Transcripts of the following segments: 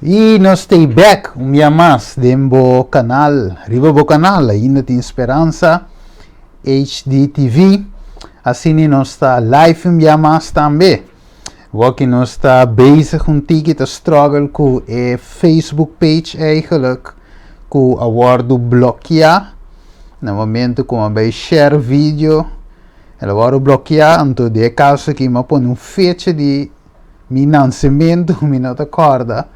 E nós estamos back um dia mais dentro do canal, riba do canal, ainda tem esperança, HDTV, assim nós está live um dia mais também. Aqui nós está bezig um ticket a struggle com a Facebook page eigenlijk, com a word bloquear, no momento como vai share vídeo, ela vai bloquear, então de caso que me põe fecha de meu lançamento, me não acorda.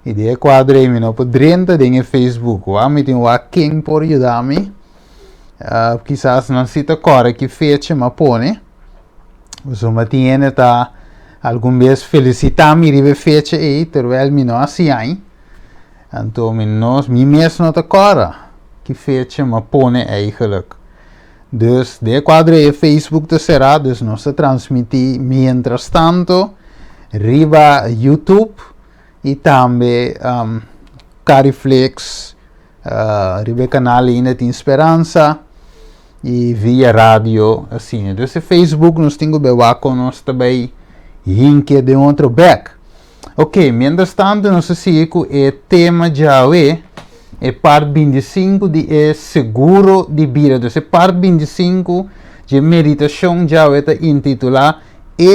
E de quadro aí, não podrenta em Facebook, me tem quem por ajudar-me, quizás não se agora que fecha me põe, você me tem tá algum vez felicitar-me ribe fecha aí, terwijl me não assim aí, então me mesmo não agora que fecha me põe eigenlijk. Dus de quadro aí Facebook te será, dus nós transmitir mientras tanto, riba YouTube, e também Cariflex, ribe canal ainda tem esperança e via rádio assim. Então se Facebook nós temos bewaco nós também link de outro back. Ok, mientras tanto nós seguimos o tema já é parte 25 de seguro de bida. Então parte 25 de Meditashon já está intitulada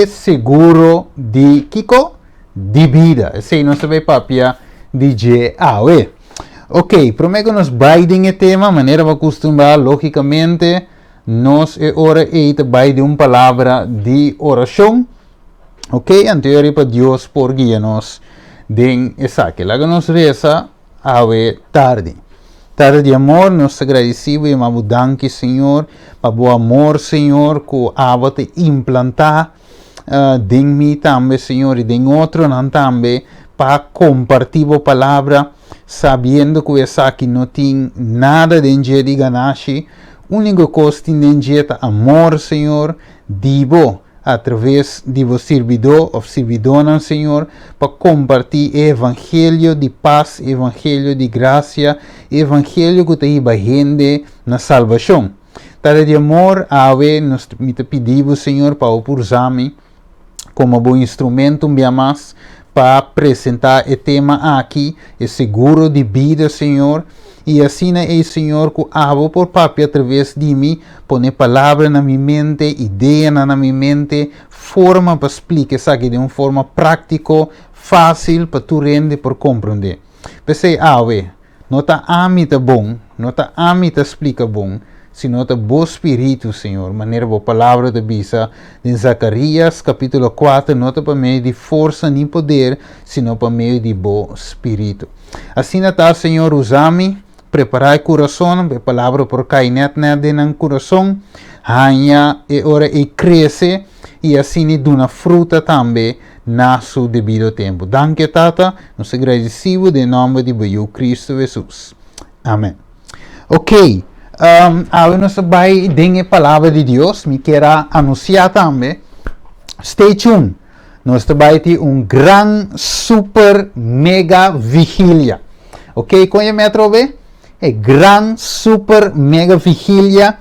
seguro de Kiko de bida. Esse não sabe papia de AOE. Ok, prometo nos baidem o tema, maneira para acostumar, logicamente, nós é hora de baidem uma palavra de oração. Ok, anterior para Deus por guiar-nos de essa que lá nos reza AOE tarde. Tarde de amor, nós agradecemos e nos danke, Senhor, para o amor, Senhor, que a te implantar de mim também, Senhor, e de outro também, para compartilhar a palavra, sabendo que essa aqui não tem nada de de ganância, única coisa que tem de amor, Senhor, divo, através de vos servidor ou servidora, Senhor, para compartilhar o evangelho de paz, evangelho de graça, evangelho que te vai render na salvação. Tarde de amor, nós te pedimos, Senhor, para usar-me como bom instrumento mais para apresentar o tema aqui, é seguro de vida, Senhor, e assim é, Senhor, que abo por papi através de mim, põe palavra na minha mente, ideia na minha mente, forma para explicar isso aqui de uma forma prática, fácil para tu render por compreender. Pensei, não está a mim tá bom, não está a mim tá explica bom, sino o bom espírito, Senhor, maneira boa palavra de bisa, em Zacarias capítulo 4, não para meio de força nem poder, sino para meio de bom espírito. Assim está, Senhor, usame, preparar o coração, a palavra por cair dentro do coração, ganha e ora e cresce, e assim duna fruta também, na seu devido tempo. Danke, Tata, nos agradecemos em nome de Cristo Jesus. Amém. Ok. Nós vai dar a palavra de Deus, me quero anunciar também. Stay tuned. Nós vai ter super, mega vigília. Ok? Conhe me trove? É super, mega vigília.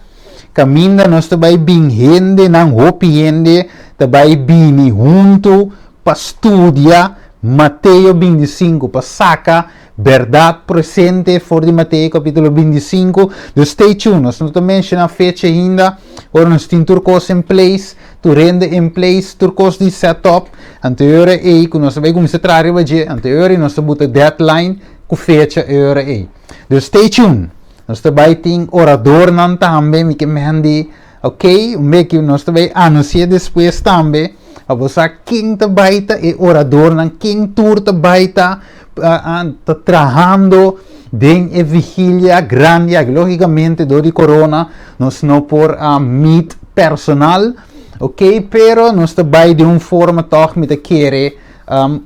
Caminha, nós vai bem gente, não hopi gente, vai bem junto para estudar Mateus 25, para sacar verdade presente for de Mateus capítulo 25. Do stay tuned, nós não mencionamos a fecha ainda, agora nós temos turcos em place, tu rende em place, turcos de setup, anterior aí, que nós vamos começar a trabalhar, anterior nós vamos deadline, com fecha hora aí. Do stay tuned, nós também temos orador não também, me que mande, ok, que nós também anunciar depois também, a você quem está baita e orador, quem tour está baita, está trabalhando em vigília grande, logicamente, do de corona, nós não por meet personal, ok, pero nós também de uma forma toch met querer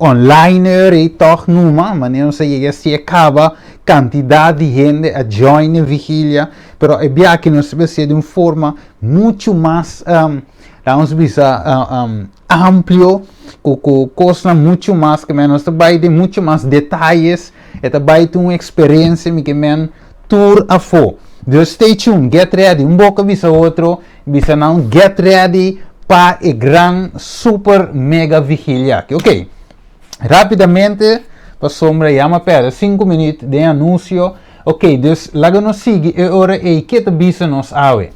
online e toch numa, maneira não sei se acaba quantidade de gente a join a vigília, pero é bem que nós vai ser de uma forma muito mais vamos dizer amplio, com coisa muito mais que menos, também de muito mais detalhes, e também tem uma experiência que men tour a fo. Então stay tuned, get ready, boca visa outro, visa não get ready para a gran super mega vigília. Ok, rapidamente para sombra, chama pera 5 minutos de anúncio. Ok, dus laga nos sigue e ora e que te bisa nos awe.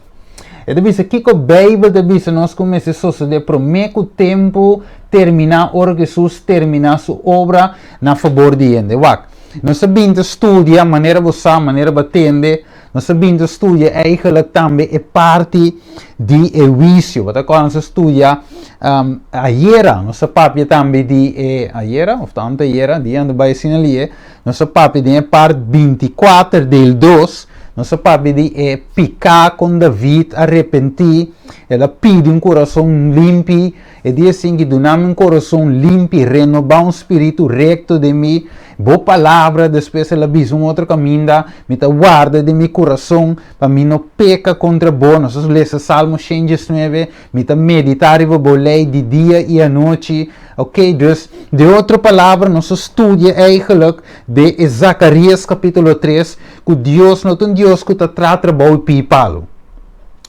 E te bisa que a Bíblia te bisa nos começa a de prometo tempo terminar ora que Jesus terminar sua obra na favor de gente. Wak, nós sabemos estudia maneira você maneira batende. Nós sabemos estudia eigenlijk também é parte de juízo. Wat agora nós estudia a era, nossa papia também de a era, ou tanto a era, de ando vai assim ali, nossa papia de parte 24 del 2, nossa papia de picar com David, arrepentir, ela pede coração limpo, e diz assim que donamos coração limpo, renovar espírito recto de mim, boa palavra, depois ela diz outro caminho, me guarda de meu coração, para mim não peca contra bom. Nós lemos Salmo 119, me meditar e vou ler de dia e à noite. Ok, dus de outra palavra, nós estudia eigenlijk de Zacarias capítulo 3, que Deus não é Deus que te trata bom people.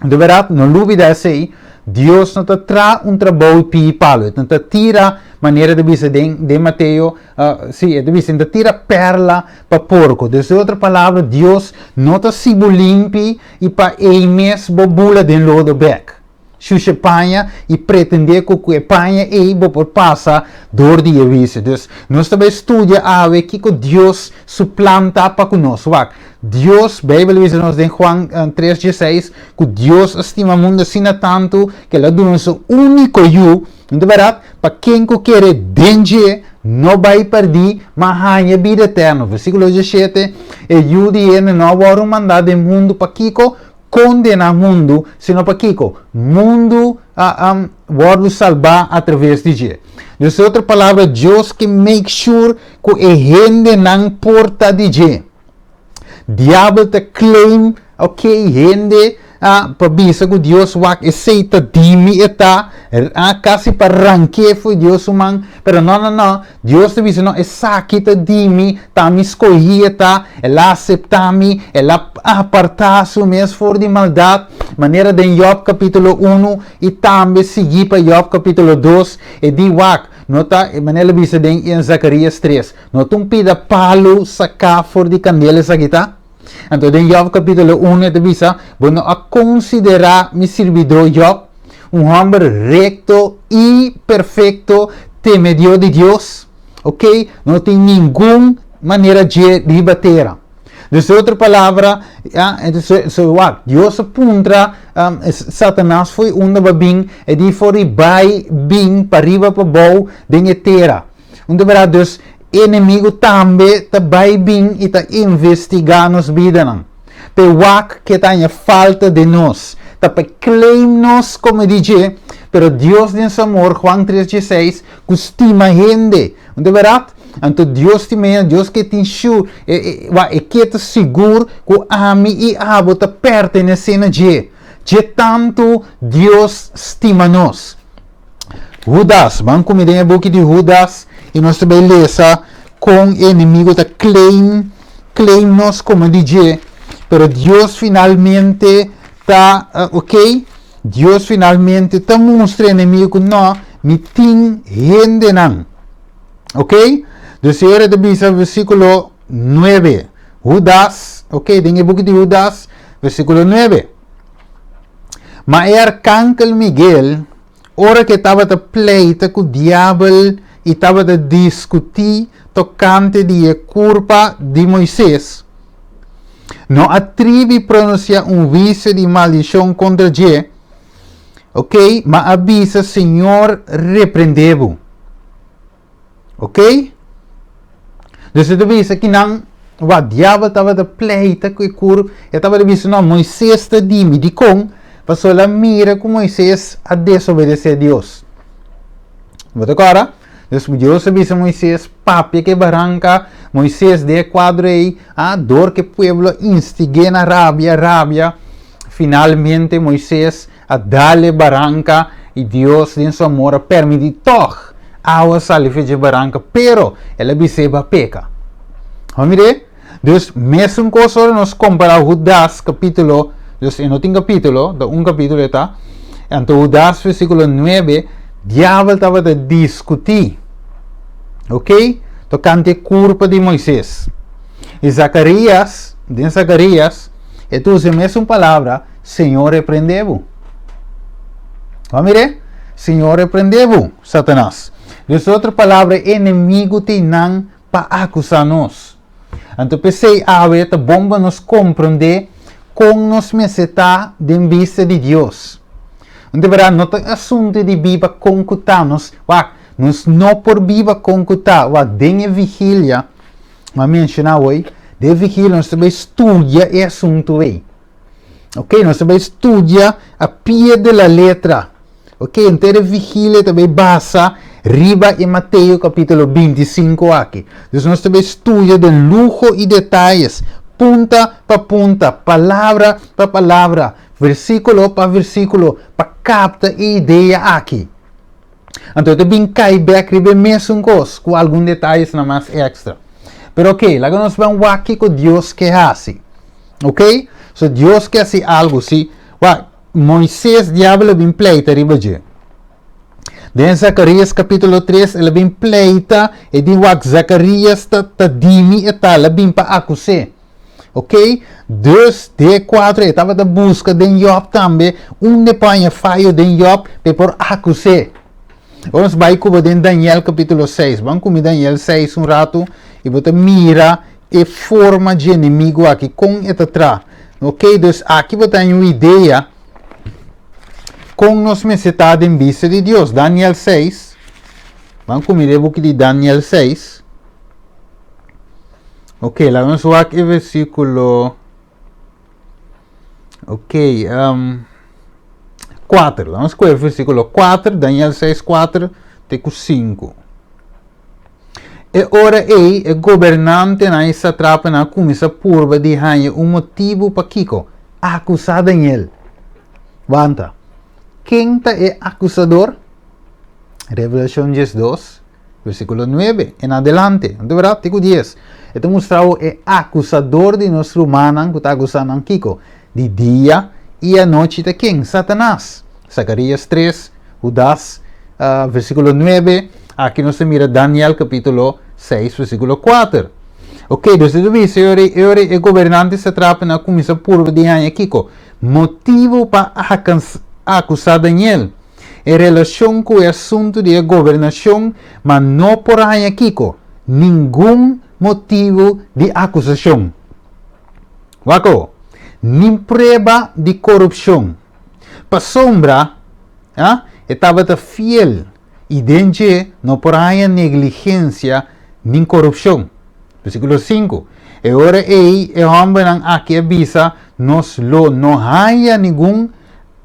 De verdade, não dúvida assim, Deus não te traz trabalho people, não te tira maneira de bisa de Mateus, sim, de bisa, te tira perla para porco. De outra palavra, Deus não te sibo limpi e para eimes bobula de lodo back. Xuxa panha e pretender que a panha e por passa dor de juízo. Dus nós também estudia a ver que Deus suplanta para conosco. Deus, a Bíblia diz nos em Juan 3:16 que Deus estima o mundo assim tanto que ele dá o seu único eu, de verdade, para quem quer danger não vai perder, mas ganha vida eterna. Versículo 17, e eu de não vai mandar do mundo para Kiko condena o mundo, sino para Kiko, mundo vai salvar através de Jesus. De outra palavra, Deus que make sure que a gente não porta de Jesus. Diabo te claim, ok, gente, para bisa que Deus wak aceita dimi eta, casi para ranque foi Deus humano, pero não, Deus te bisa não, essa kita dimi, tami escolhi eta, ela aceita-me, ela apartar-se mesmo for de maldade, maneira de Job capítulo 1 e também seguir para Job capítulo 2 e di wak, nota, maneira bisa de em Zacarias 3, nota pida palo sacar for de candela sa kita. Então, em Job capítulo 1, te bisa, bueno, a considerar mi servidor Job homem recto e perfeito, temedor de Deus, ok? Não tem nenhuma maneira de debater. De outra palavra, Deus apunta, Satanás foi bem, e de fora vai bem para arriba para baixo, de terra. Onde verá Deus, inimigo também tá vai bem e tá investigar nos vidas. Pewak que tenha falta de nós, tá para claim nos como DJ, pero Deus em seu amor, Juan 3:16, costuma gente. Onde verá? Então Deus te meia, Deus que te ensure, e que te seguro que ami e abo te pertenecem a Je. Je tanto Deus estima nós. Judas, vamos comer a boca de Judas e nós também lesa com inimigo da claim nós como DJ, pero Deus finalmente tá ok? Deus finalmente tá mostra inimigo não me tem gente não, ok? Dus hier de bisa versículo 9. Judas, ok, dengue book de Judas, versículo 9. Mas o arcángel Miguel, ora que estava a pleita com o diabo e estava a discutir tocante de culpa de Moisés, não atreve pronunciar vício de maldição contra Je, ok? Mas avisa, Senhor, repreendeu, ok? Dus het is que não, o diabo estava a pleita com o corpo, estava a dizer, não, Moisés está dimi de com, passou a mira com Moisés a desobedecer a Deus. Vou agora, Deus disse a Moisés, papi que barranca, Moisés de quadro aí, a dor que o pueblo instigue na rabia, finalmente Moisés a dar-lhe barranca e Deus em seu amor a permitir toch água saliva de barranca, pero ela observa peca. Vamos ver? Dus, mesmo coisa nós comparar Judas capítulo, dus não tem capítulo, da capítulo está, então Judas versículo 9, diabo estava a discutir, ok? tocante culpa de Moisés. E Zacarias, usa a mesma palavra, Senhor repreendeu. Vamos ver? Senhor repreendeu, Satanás. Dessa outra palavra, inimigo te não para acusar nós. Então, pensei, tá bom para nos compreender com nos necessitar de vista de Deus. Então, verá, não é assunto de viva concutar-nos, nós não por viva concutar, denha vigília, mas mencionar hoje, de vigília, nós também estudia esse assunto aí. Ok? Nós também estudia a pia da letra. Ok? Então, a vigília também basa riba em Mateus capítulo 25 aqui. Então, nós também estudia de luxo e detalhes, punta para punta, palavra para palavra, versículo para versículo, para captar a ideia aqui. Então, também cai back riba mesmo com alguns detalhes na mais extra. Pero ok, lá nós vamos aqui com Deus que hace. Ok? So, Deus que hace algo, sim. Moisés, diabo, bem pleita riba de. Em Zacarias capítulo 3, ele bem pleita e diz que Zacarias está dimi e tal, bem para acusar. Ok? 2, D4, ele estava da busca de Job também, depois falho de Job para acusar. Vamos vai com Daniel capítulo 6. Vamos com Daniel 6 rato e você mira a forma de inimigo aqui com e atrás. Ok? Então aqui você tem uma ideia com nos necessidade em vista de Deus. Daniel 6. Vamos comigo o book de Daniel 6. Ok, lá vamos ver aqui o versículo. Ok, 4. Vamos com o versículo 4, Daniel 6, 4, até 5. E ora o governante na satrapa na comissa purba de hanha motivo para Kiko acusar Daniel. Vanta. Quem é acusador? Revelação 2, versículo 9 en adelante. Então, verá, artigo 10. Então, mostrou o acusador de nosso humano que está acusando Kiko. De dia e a noite de quem? Satanás. Zacarias 3, Judas, versículo 9. Aqui nós mira Daniel capítulo 6, versículo 4. Ok, então tu diz, ora o governante se atrapa na comissão purva de Hanha Kiko. Motivo para acusar Daniel em relação com o assunto de governação, mas não por Hanha Kiko. Nenhum motivo de acusação. Wako? Nem prova de corrupção. Para sombra, estava fiel e dentro não por aí negligência nem corrupção. Versículo 5. E ora o homem aqui avisa nos não há nenhum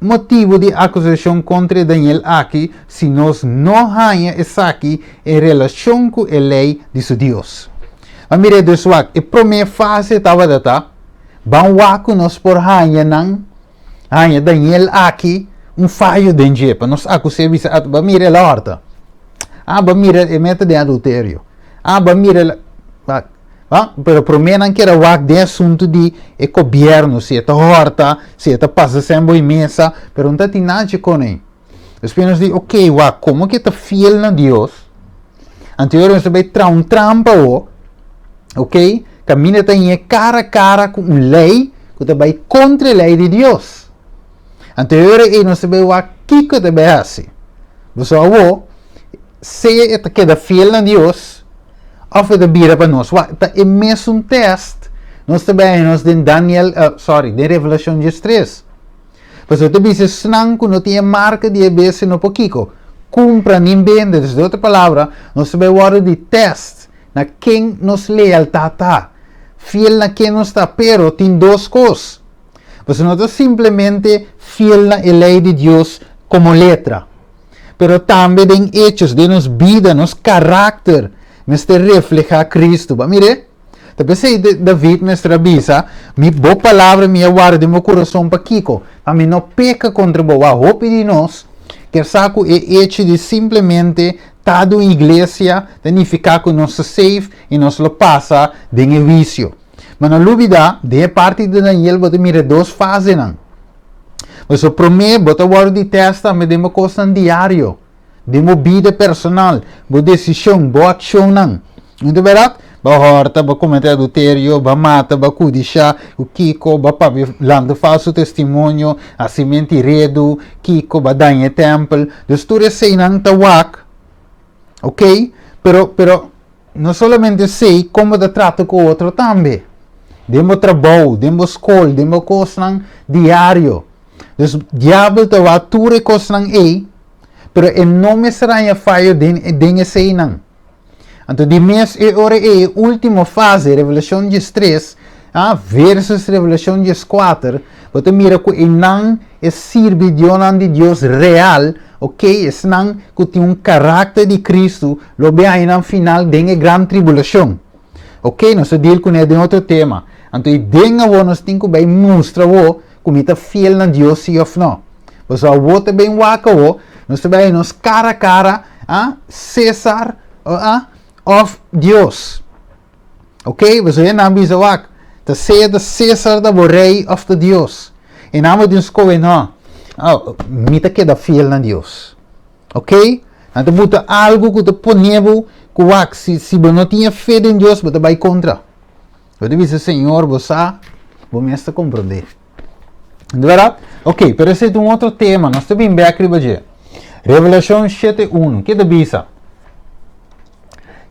motivo de acusação contra Daniel aqui, se nós não há essa aqui em relação com a lei de seu Deus. Mas mire, Deus, a primeira fase estava data. Vamos nos por hanya Daniel aqui falho de dia para nos acusar visa at ba mira la horta. Ba mira e meta de adultério. Ba mira pero promenan que era wak de assunto de governo, se eta horta, se eta passa sempre em mesa, pero não tem nada com ele. Depois diz, ok, wak, como que está fiel na Deus? Anteriormente vai trampa ok? Camina tem cara a cara com uma lei que vai contra a lei de Deus. Anteriormente não se vê o que que deve fazer. Você se queda fiel a Deus, ou de bida para nós. É mesmo teste. Nós também nós de Daniel, de Revelação 3. Você também se senang que não tem marca de abc no pouquinho. Cumpra nem bem, de outra palavra, nós também hora de teste na quem nos lealtade está. Fiel na quem nos está, pero tem duas coisas. Você não está simplesmente fiel na lei de Deus como letra, pero também em hechos de nos vida, nos caráter, nos refleja Cristo. Mire, talvez se David me avisa, mi boa palavra me guarda meu coração para Kiko, a mim não peca contra boa roupa de nós, que saco é hecho de simplesmente estar na igreja, significa que nós save e nós lo passa de vício. Mas na dúvida, de parte de Daniel, você mira duas fases. Mas o primeiro, você guarda de testa, me demo coisa diário, demo vida personal, boa decisão, boa ação. Não é verdade? Ba horta, ba cometer adultério, ba mata, ba kudisha, o Kiko, ba papi lando falso testemunho, assim mentiredo, Kiko, ba danha templo. Dus tu sei nang tawak, ok? Pero não somente sei como de trato com o outro também. Demo trabalho, demo escola, demo coisa diário. Dus diabo te va ture coisa pero não me será a falha de sei não. Então, de mês e hora é a última fase, Revelação 3, versus Revelação 4, você mira que não é servidão de Deus real, ok? É não que tem caráter de Cristo, lo vê aí no final da grande tribulação. Ok? Nós deal com ele de outro tema. Então, denga nós temos que mostrar como está fiel na Deus, sim ou não. Você vai também waka nós também nos cara a cara, César, of Deus. Ok? Você não avisa wak. Tá sede César da rei of the Deus. E não me diz que não. Mita queda fiel na Deus. Ok? Então, buta algo que te ponebo, que wak, se não tinha fé em Deus, você vai contra. Você diz, Senhor, você me está compreender. De verdade? Ok, pero esse é um outro tema. Nós também bem aqui hoje. Revelação 7:1. Que devisa?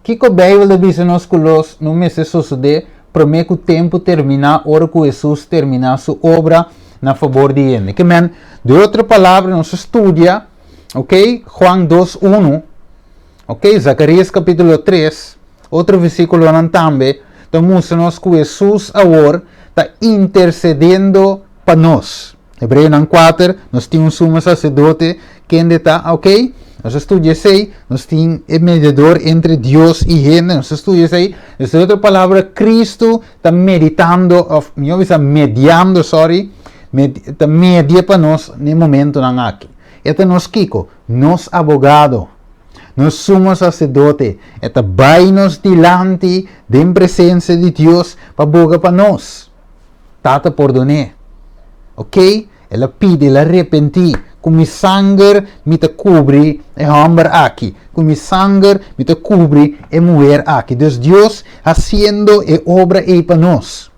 Que a Bíblia devisa nós colos no mês de suceder, promete que o tempo terminar, hora que Jesus terminar sua obra na favor de ele. Que men, de outra palavra, nós estudia, ok? Juan 2:1, ok? Zacarias capítulo 3, outro versículo também, então mostra-nos que Jesus agora está intercedendo para nós. Hebreu 4, nós temos um sumo sacerdote que ainda está, ok? Nós estudamos aí, nós temos um mediador entre Deus e gente, nós estudamos aí, de outra palavra, Cristo está mediando, está media para nós no momento não aqui. Este é nós Kiko, nós abogado, nós somos sacerdote, este vai nos dilante da presença de Deus para boga para nós. Tata perdone, ok? Ela pede, ela arrepende. Com mi sangue me te cobre e homem aqui. Com mi sangue me te cobre e mulher aqui. Deus Deus haciendo e obra aí para nós.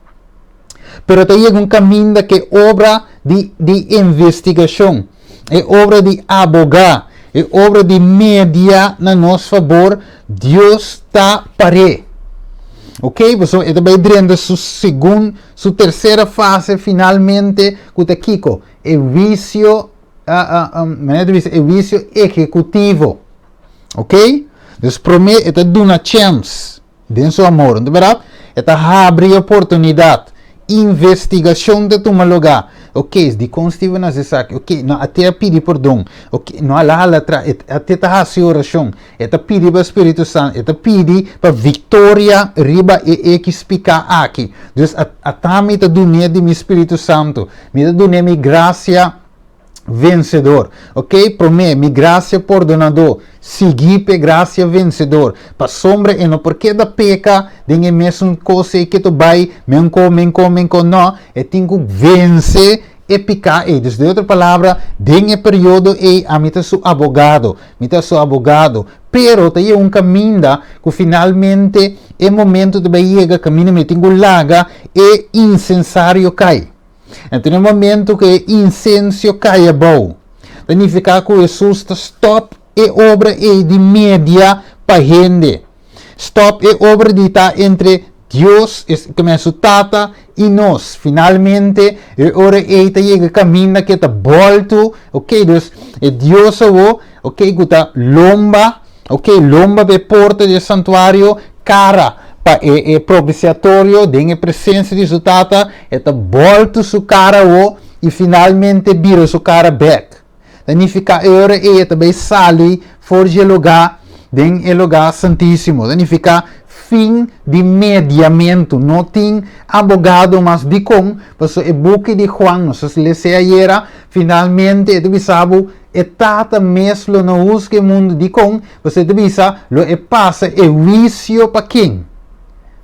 Pero tem um caminho que é obra de investigação, é obra de abogar, é obra de media na nosso favor. Deus está pare. Ok? Então, ele vai entrando sua terceira fase, finalmente, com o Kiko, é vício é vício executivo, ok? Deus promete, ele dá uma chance de seu amor, não é verdade? Ele abre oportunidade, investigação de tomar lugar, ok? De constive na zesaki, ok? Não até pedir perdão, ok? Não ala até a oração, ele pede para o Espírito Santo, ele pede para vitória riba e explicar aqui. Deus até me dá de meu Espírito Santo, me dá minha graça vencedor, ok? Promete, mi graça perdonador, seguir pe graça vencedor, para sombra e não porque da peca, dengue mesmo coisa que tu vai, menco, não, e tenho que vencer e picar, e desde outra palavra, dengue período e a mita su abogado, pero tem um caminho que finalmente é momento de chegar, caminho me tenho laga e incensário cai. Então, no momento que incenso cai a bom, significa que Jesus está stop e obra de média para a gente. Stop e obra de estar entre Deus, que é sua tata, e nós. Finalmente, é hora de chegar caminho que está volto, ok? Deus ok, que está lomba, ok? Lomba de porta do santuário, cara. É propiciatório, tem a presença de sua tata, volta sua cara e finalmente vira sua cara back. Significa hora e também sali fora de lugar, tem o lugar santíssimo. Significa fim de mediamento, não tem abogado, mas de com, porque o book de Juan, nós lemos ayer, finalmente, tu sabe, tata mesmo no uso que mundo de com, você tu sabe, lo passa vício para quem?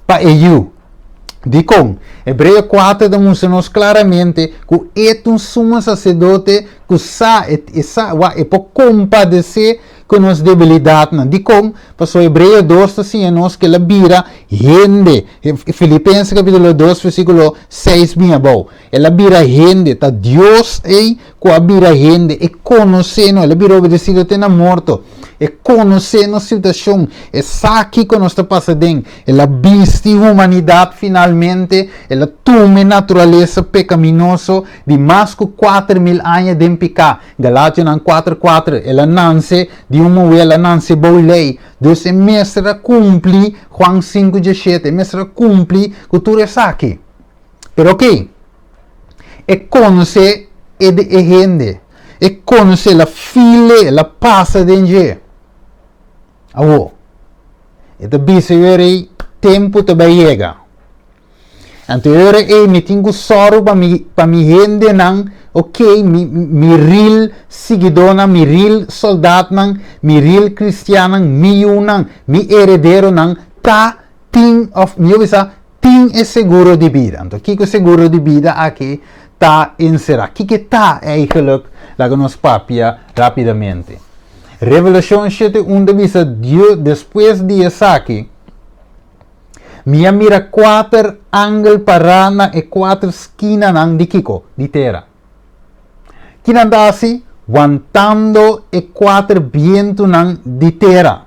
Para eu. De com, Hebreu 4 demonstra-nos claramente que é um sumo sacerdote kusa e po compadecer com as debilidades não de com passou Hebreu 2 assim nós que la bira rende Filipenses capítulo 2 versículo 6 bem bom ela bira rende tá Deus com a bira rende e conhecendo ela bira obedecido até na morto e conhecendo a situação e sabe que nós está passando ela viste a humanidade finalmente ela tome natureza pecaminosa de mais que 4.000 anos de pecado Galátias 4:4 ela nasce de uma ela nasce boa lei Deus é mestre cumpre Juan 5:17 mestre cumpre que tu sabe pero ok e conhece e rende e conhece la file la passa dentro awo ito bisa yore tempo também chega então yore me tenho soro para mi rende nang ok mi real seguidor nang mi real soldado nang mi real cristiano nang mi unang mi heredero nang ta ting of mi bisa ting é seguro de vida então que seguro de vida aqui tá inserado que tá eigenlijk lá que nós papia rapidamente Revelação 7:1 dice Dios después de aqui minha mira 4 ángeles parana e 4 esquinas de Kiko de terra que anda assim aguantando e 4 vientos de terra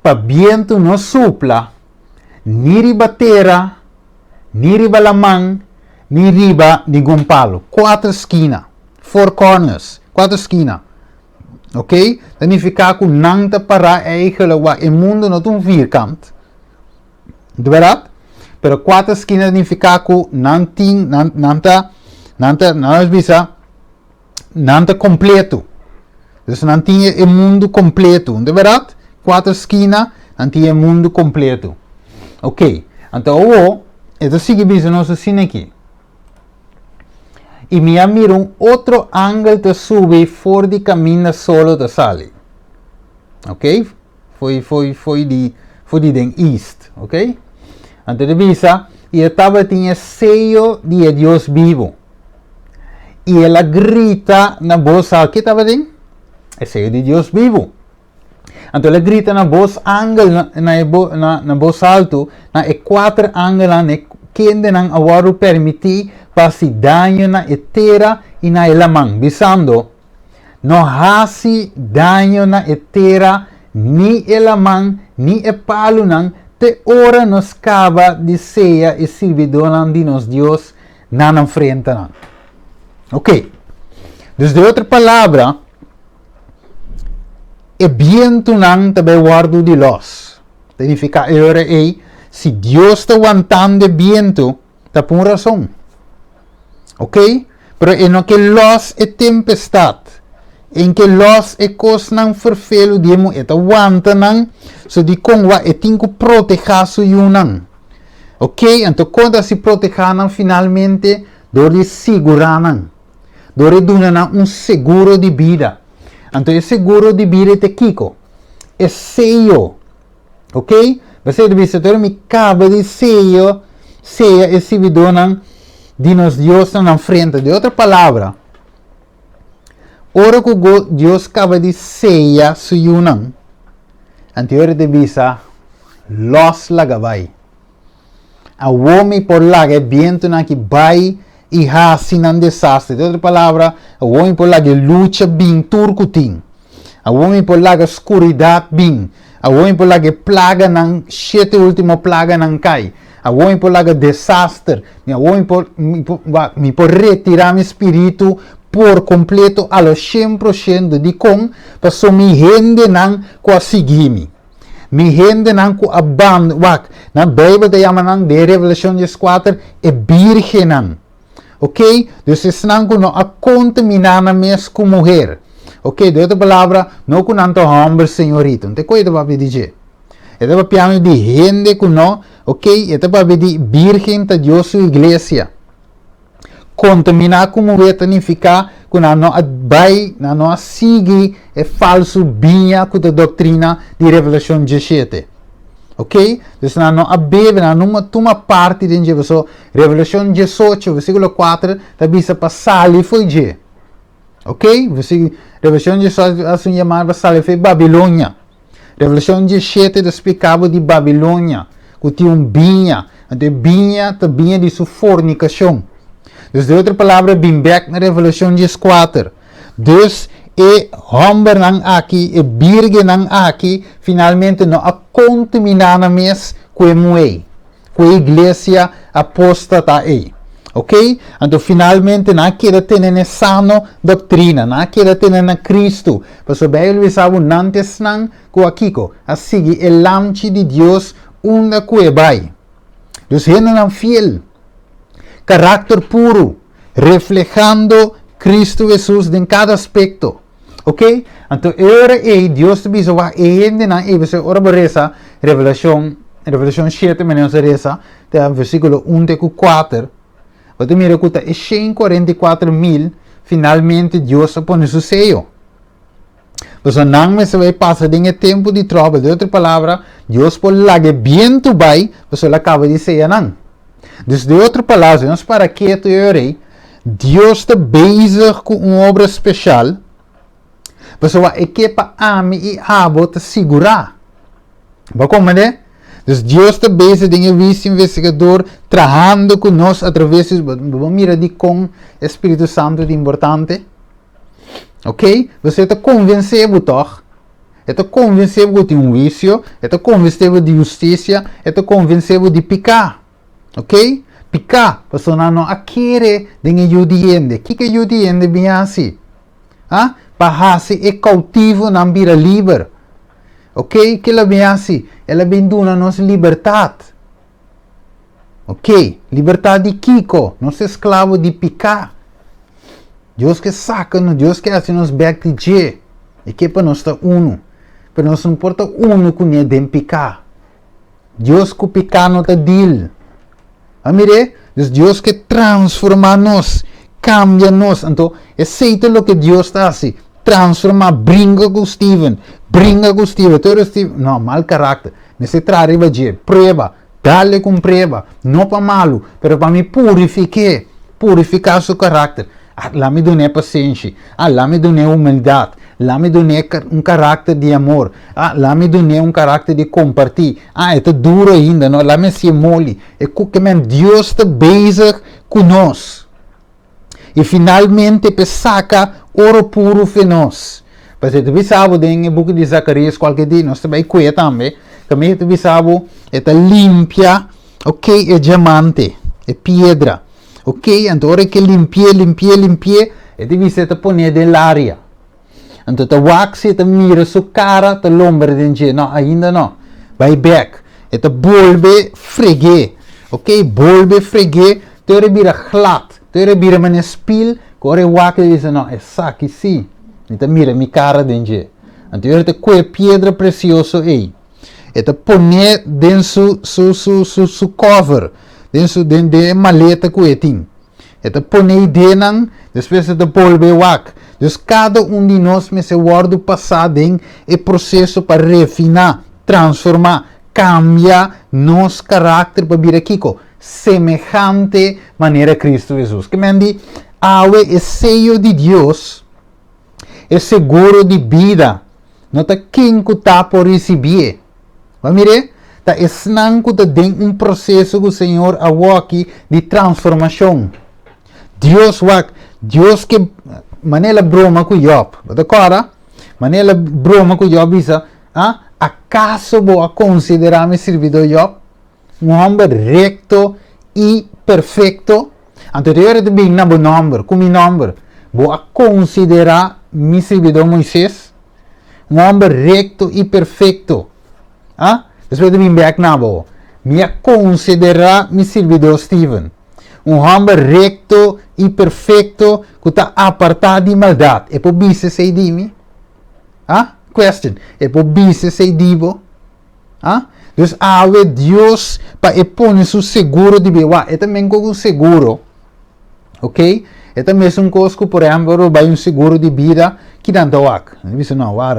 para viento não sopla ni riba terra ni riba la mão ni riba nenhum palo 4 esquinas 4 corners 4 esquinas ok? Significa que não está para eigenlijk o mundo não tem vierkant. De verdade? Pero 4 esquinas significa que não está completo. Então não tem o mundo completo. De verdade? 4 esquinas não tem o mundo completo. Ok? Então, isso sigue nós assim aqui. E me mira outro ângulo de subir fora de caminho solo da sala. Ok? Foi de den east. Ok? Então, de visa, e estava tinha sello de Deus vivo. E ela grita na voz alta. Que estava dentro? É sello de Deus vivo. Então, ela grita na voz ângulo, na voz alto, na 4 ângulos, que não agora permitir pasi daño na etera e na elamang. Bisando, no hasi daño na etera ni elamang ni epalo nang te ora nos cava de ceia e servidor de nos Deus na frente nang. Ok. Desde outra palavra, e viento nang tabe guardo de los. Significa se Deus está aguantando viento, está por uma razão. Ok? Pero en que los e tempestad, en que los e cos nan vervelo diemo et aguanta nan, so di kongwa e tinko proteger su yunan. Ok? Então quando se proteger nan finalmente, dori segurar nan. Dori duna nan seguro de vida. Então seguro de vida te kiko. É sello. Ok? Você deve saber me cabe de sello, seja esse vidonan dinos Deus na frente. De outra palavra, ora que Deus acaba de ceia su yunan, anterior de visa, los lagabay. A homem por laga viento na que vai e hasi nan desastre. De outra palavra, a homem por laga luta bem turcutin. A homem por laga escuridade bem. A homem por laga plaga nan 7 última plaga nan cai. A homem por laga desastre. A homem por retirar meu espírito por completo a lo 100% de com para me rende nan com a seguir-me. Me rende nan com a band wak. Na Bíblia te chama nan de Revelação 4 é virgem nan. Ok? Dus es nan com a contaminar na mes com mulher. Ok? De outra palavra, não com nanto homem senhorito. Não tem coisa para dizer. É para piano de rende com não. Ok? É para de virgem da Deus sua igreja. Contaminar com mulher significa que não vai, não sigue é falso binha com a doutrina de Revelação 17. Ok? Então, não abebe, não toma parte de Revelação 18, versículo 4, da bisa passar ali foi de. Ok? Revelação de assim chamada sale Babilônia. Revelação de 7 explicava de Babilônia. Que tinha binha. Então binha também de sua fornicação. Então, de outra palavra, bem back na Revelação de 4. Dus e homem nang aqui, e birge nang aqui, finalmente não a contaminar na mes com a igreja apóstata aí. Ok? Então, finalmente, não queda ter na sano doutrina, não queda ter na Cristo. Mas o bem ele sabe nantes nang com aqui, assim, o lamchi de Deus, uma cuebai. Dus, ele não fiel. Carácter puro, reflejando Cristo Jesus em cada aspecto. Ok? Então, agora Deus te diz, ainda não, você ora reza, Revelação 7, menos reza, versículo 1 e 4. Você mira que é 144.000, finalmente Deus põe seu sello. Mas não me se vai passar de tempo de trabalho. De outra palavra, Deus pode lagar bem tu vai, você acaba de ser não. Dus de outra palavra, nós para que tu orei, Deus está bezig com uma obra especial, você vai equipa a mim e a te segurar. Vai como é? Dus Deus está bezig de um vice-investigador, trabalhando conosco através de, vamos mirar de com Espírito Santo de importante. Ok? Você está convencido, toch? Está convencido que tem vício, está convencido de justiça, está convencido de picar. Ok? Picar, você não quer de judiende. O que é judiende bem assim? Ah? Para ser cautivo não vira livre. Ok? Que ela bem assim? Ela bem dona nossa liberdade. Ok? Liberdade de Kiko, não ser escravo de picar. Deus que saca, Deus que assim nos back de G. E que para nós está uno. Para nós não importa uno com ele de picar. Deus que picar não está deal. Amire, Deus que transforma-nos, cambia-nos. Então, aceita o que Deus está assim. Transforma, brinca com Steven. Todo Steven, não, mal carácter. Me se trarriba de prueba. Dale com prueba. Não para malo, pero para me purificar seu carácter. Lá me done paciência. Lá me done humildade. Lá me done carácter de amor. Lá me done carácter de compartilhar. É duro ainda, não? Lá me se mole. É que Deus está bezig conosco. E finalmente saca ouro puro para nós. Porque tu sabe, em book de Zacarias, qualquer dia, nós também cuida também. Também tu sabe, é limpia, ok, é diamante, é pedra. Ok, então hora que limpia, e tu visa te poner dell'aria. Então tu wax, tu mira sua cara, tu lombre de não, ainda não. Vai back, e tu volve freguer. Ok, volve freguer, tu vira glad. Tu vira mijn spiel, corre wax e diz não, é saque sim. Então mira minha cara dentro. Então eu te coe pedra preciosa aí. E te põe dentro su cover, dentro de maleta que eu tenho. E te põe dentro, depois te volve wax. Então cada de nós me se guarda passado em o processo para refinar, transformar, cambiar nosso caráter para vir aqui com semejante maneira Cristo Jesus. Que me diz, é sello de Deus. É seguro de vida. Não está quem que está por receber. Vamos ver? Está esnanco de processo que o Senhor aqui de transformação. Deus que maneira broma com Job. Agora, maneira broma com Job diz, acaso vou considerar meu servidor Job homem recto e perfeito? Anterior de bem na nome, com meu nome, vou considerar meu servidor Moisés homem recto e perfeito. Depois de vir back na boa, me considerar meu servidor Steven homem recto e perfeito que está apartado de maldade. É por isso sei de mim? Question. É por isso sei de vos? Então, Deus para pôr seu seguro de vida. É também com o seguro. Ok? É também um coisa que, por exemplo, vai um seguro de vida que não está wak. Não,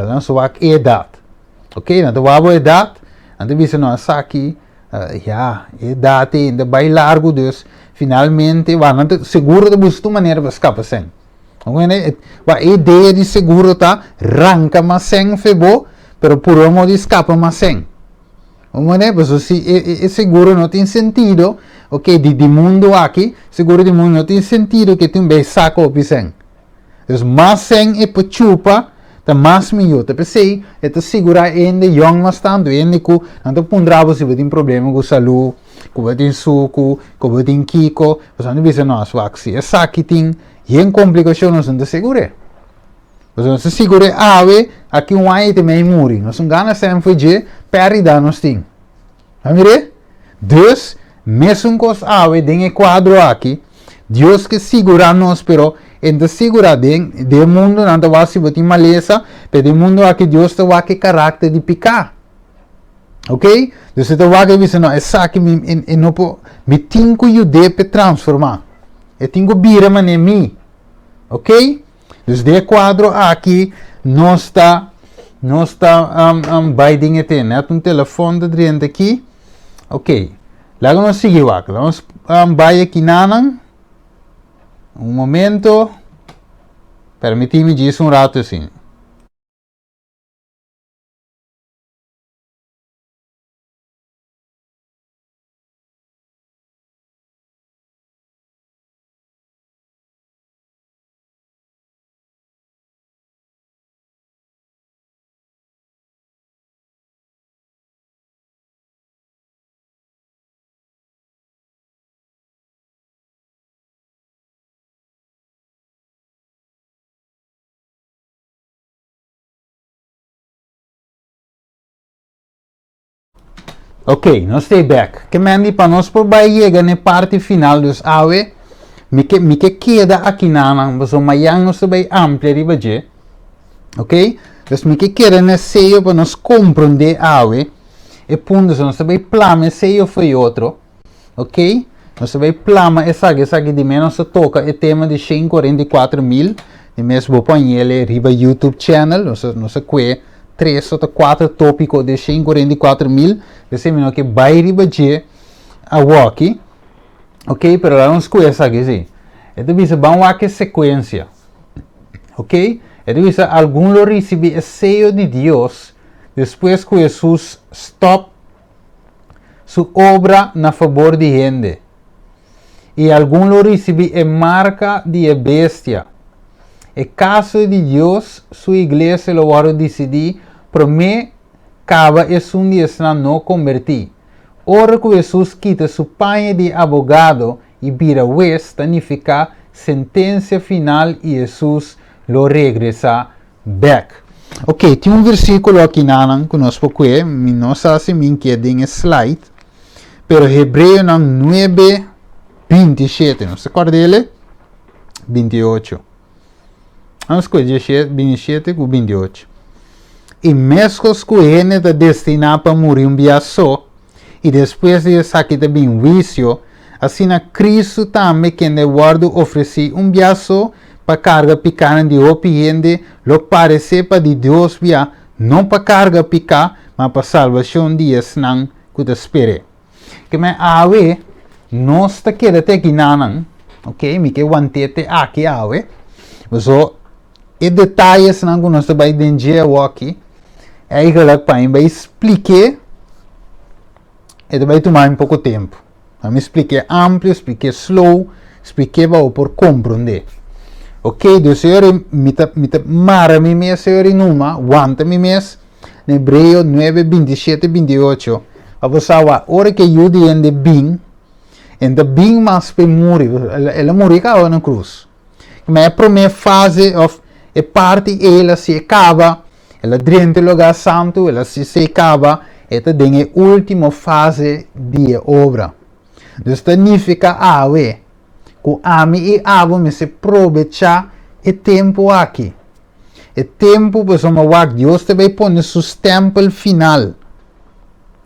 não só wak é idade. Ok? Não está a idade. Então, não, essa aqui, idade ainda vai largo, Deus. Finalmente, seguro de buscar maneira para escapar sem. A ideia de seguro tá arranca mas sem febo, pero por um modo escapa mas sem. Se seguro não tem sentido, ok, de mundo aqui, seguro de mundo não tem sentido que tu um beijo saco o sem. Então, mas sem é para chupa, tá mais melhor. Tá pensei, é te segurar ainda young mas tanto, ainda que não pondrá se você tem problema com saúde, que você tem suco, que você tem kiko, você não bisa não, se é saque tem, e em complicação não são de seguro. Você se segura ave, aqui ano também morre. Nós não ganhamos sempre de perda nós tem. Amire? Deus, mesmo com as ave, tem quadro aqui, Deus que segura nós, pero entre segurar de mundo não vai se botar maleza, pero de mundo aqui Deus te vai que caráter de picar. Ok? Deus te vai que dizer não, essa aqui me tenho que ajudar para transformar. Eu tenho que virar mané mim. Ok? Dus de quadro aqui não está vai dinheiro tem, né? Um telefone de dentro aqui. Ok. Logo nós seguimos aqui. Vamos vai aqui nanan. Momento. Permite-me dizer rato assim. Ok, nós estamos back. Que mandi para nós por chegar na parte final dos ave, me que queda aqui na mas o manhã nós vai amplia riba ok? Dus me que queda na seio para nós compreender ave, e ponto nós vai plama seio foi outro, ok? Nós vai plama essa aqui de menos toca o tema de 144 mil, de mesmo põe ele riba YouTube channel, nós que 3 ou 4 tópicos de 144 mil, percebendo que vai ribadir a walkie, ok? Pero lá nos coisas aqui, sim. Então, bisa vamos aqui sequência, ok? Então, bisa algum lo recebi o sello de Deus, depois que Jesus stop sua obra na favor de gente, e algum lo recebi a marca de a bestia. E caso de Deus, sua igreja lo vai decidir, para mim, acaba é um dia não convertir. Ora que Jesus quita sua panha de abogado e vira juez, significa sentença final e Jesus lo regressa back. Ok, tem versículo aqui nanan que nós porque não sei se me queda em slide, pero Hebreu 9:27, não se acorda dele? 28. Vamos com 27 com 28. E mesmo que ele está destinado para morrer um dia só, e depois de sair também um vício, assim a Cristo também que ele guarda oferecer um dia só para carga pequena de gente, lo parece para de Deus via, não para carga pequena, mas para salvação de não que te espere. Que me ave, nós está querendo até aqui nanan, ok? Me que wantete aqui ave, mas e detalhes não que nós vai entender aqui, é que para vai explicar, e vai tomar um pouco tempo. Vamos explicar amplo, explicar slow, explicar por compreender. Ok, do Senhor me mara me mes, Senhor numa, aguanta me mes, Hebreu 9:27-28. A você a hora que eu de bem, ainda bem mais para morrer, ela morreu cá na cruz. Mas a primeira fase é parte ela se acaba, ela dentro do lugar santo, ela se acaba, esta é a última fase da obra. Então significa que a mim e a me se aproveitar o tempo aqui. O tempo para Deus também põe seu templo final.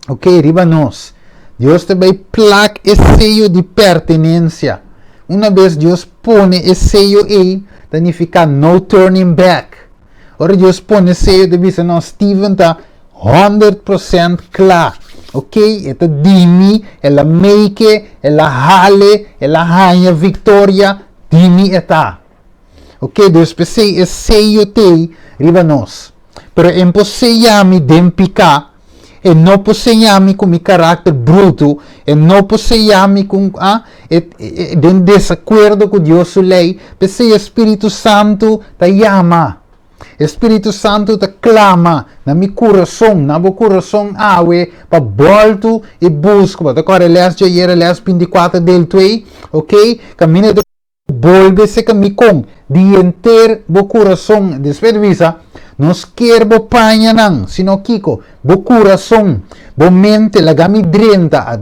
Ok, riba nós. Deus também placa o sello de pertenência. Uma vez Deus põe o sello aí, significa no turning back. Ora Deus põe o sello de dizer não, Steven está 100% claro. Ok, esta dimi, ela make, ela hale, ela ganha vitória, dimi está. Ok, Deus pensei, sei eu te riba nós. Pero em poseyami den pica, e não poseyami com meu caráter bruto, e não poseyami com den desacordo com Deus sua lei, pensei Espírito Santo te chama. Espírito Santo te clama na meu coração awe, para volto e busco. Agora, aliás, já era aliás 24 del 2, ok? Caminha de volve-se com de inteiro o coração. Despedivisa, nos quer bo panha não, sino kiko, bo coração, bo mente, lagami drenta,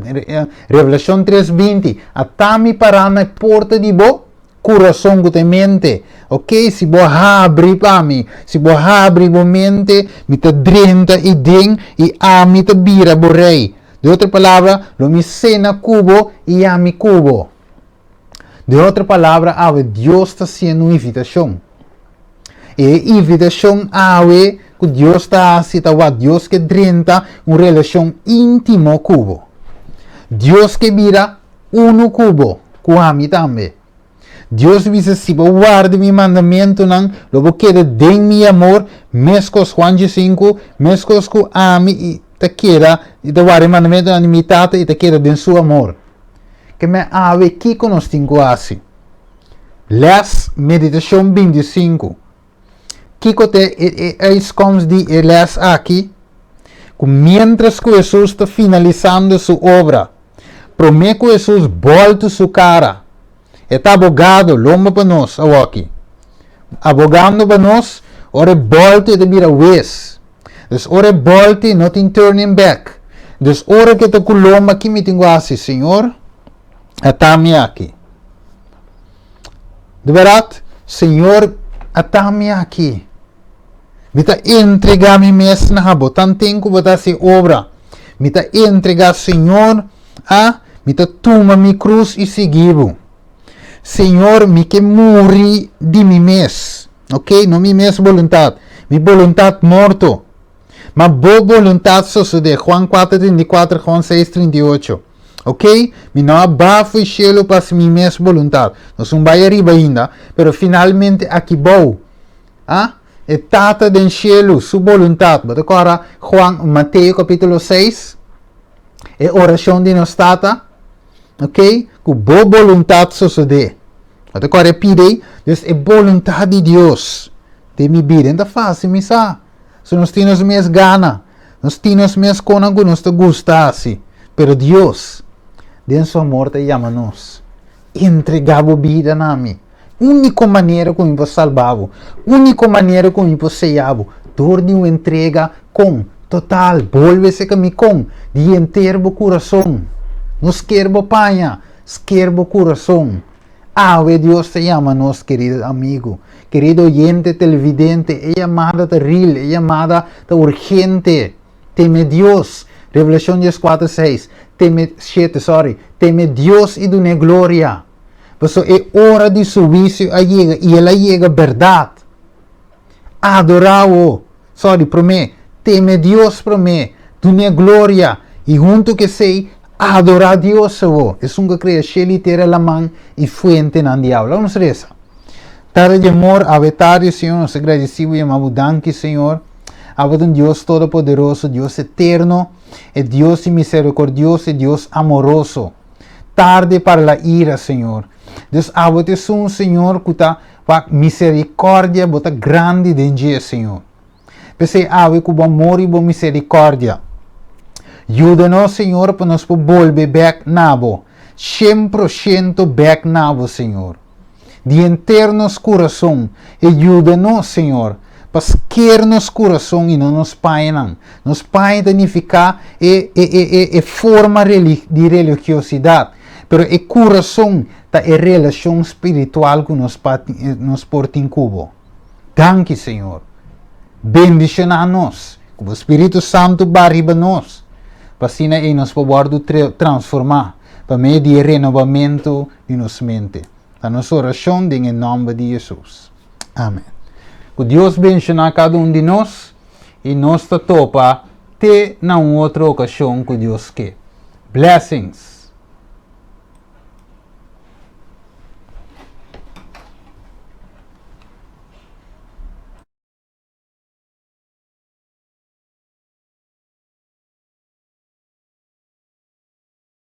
Revelação 3:20, atami para na porta de bo coração com mente, ok? Se bo abre para mim, se bo abre bo mente, me ta drenta e den e a me ta bira bo rei. De outra palavra, lo mi cena cubo e a mi cubo. De outra palavra, Deus está sendo uma invitação. E invitação que Deus está a Deus que drenta uma relação íntima cubo. Deus que vira cubo, com a mim também. Deus diz assim, guarde meu mandamento, não, logo queda de meu amor, mescos Juan 5, mescos com a mim, e te queda, e te guarde mandamento na limitata, e te queda de seu amor. Que me ave que nós temos assim. Les Meditashon 25. Kiko te como de les aqui, mientras que Jesus está finalizando sua obra, promete que Jesus volta sua cara. Está abogado, lomba para nós, aqui. Abogando para nós, ora volta e vira vez. Dus ora volta e não tem turning back. Dus ora que te colomba aqui me tenho assim, Senhor, atame aqui. De verdade, Senhor, atame aqui. Mita entregar me mes na rabo, tanto tempo botar se obra. Mita entregar, Senhor, mita toma mi cruz e seguivo. Senhor, me que morri de mi mes, ok? Não mi mes vontade, mi vontade morto. Mas boa vontade só de Juan 4:34, Juan 6:38. Ok? Mi não abafo o cielo para mi mes vontade. Não sou vai arriba ainda, pero finalmente aqui vou. E tata del cielo, sua vontade. Agora, Mateus capítulo 6, é oração de nós tata, ok? Com boa vontade suceder. Agora, pide, Deus é vontade de Deus. De mi vida, não é fácil, mi sa. Se nós temos minhas gana, nós temos minhas coisas que nós gostamos assim. Pero Deus, de seu amor, te chama nós. Entregava a vida na mim. Única maneira como eu salvava, única maneira como eu sellava, torne uma entrega com total, volve-se comigo com de inteiro o coração. Nos quer panha, quer o coração. Deus te chama nós, querido amigo, querido oyente televidente, é chamada terrível, é chamada urgente. Teme Deus. Revelação 4:6. Teme Deus e dune glória. Porque é hora de serviço a chega e ela chega verdade. Adorá-o. Teme Deus para mim, dune glória. E junto que sei, adorar Deus. É um que cria literal la mão e fuente na diabo. Vamos reza. Tarde de amor, avetário, Senhor, nos agradecemos e amamos, danke, Senhor. Abba Deus Todo-Poderoso, Deus Eterno, é Deus misericordioso, é Deus amoroso. Tarde para a ira, Senhor. Deus, Abba, te um Senhor que está misericórdia, bota grande dentro, Senhor. Pensei, Abba, com amor e misericórdia. Ajuda-nos, Senhor, para nós volver back nabo. 100% back nabo, Senhor. De internos coração. Ajuda-nos, Senhor. Para quer nos coração e não nos paiam. Nos paiam significa forma de religiosidade. Pero é coração, é relação espiritual que nos porta em cubo. Danke, Senhor. Bendicionar-nos. O Espírito Santo barriba nos. Para assim nos poder transformar. Para meio de renovamento de nossa mente. A nossa oração em nome de Jesus. Amém. Que Deus bendiga cada um de nós e nos topa até na outra ocasião que Deus quer. Blessings.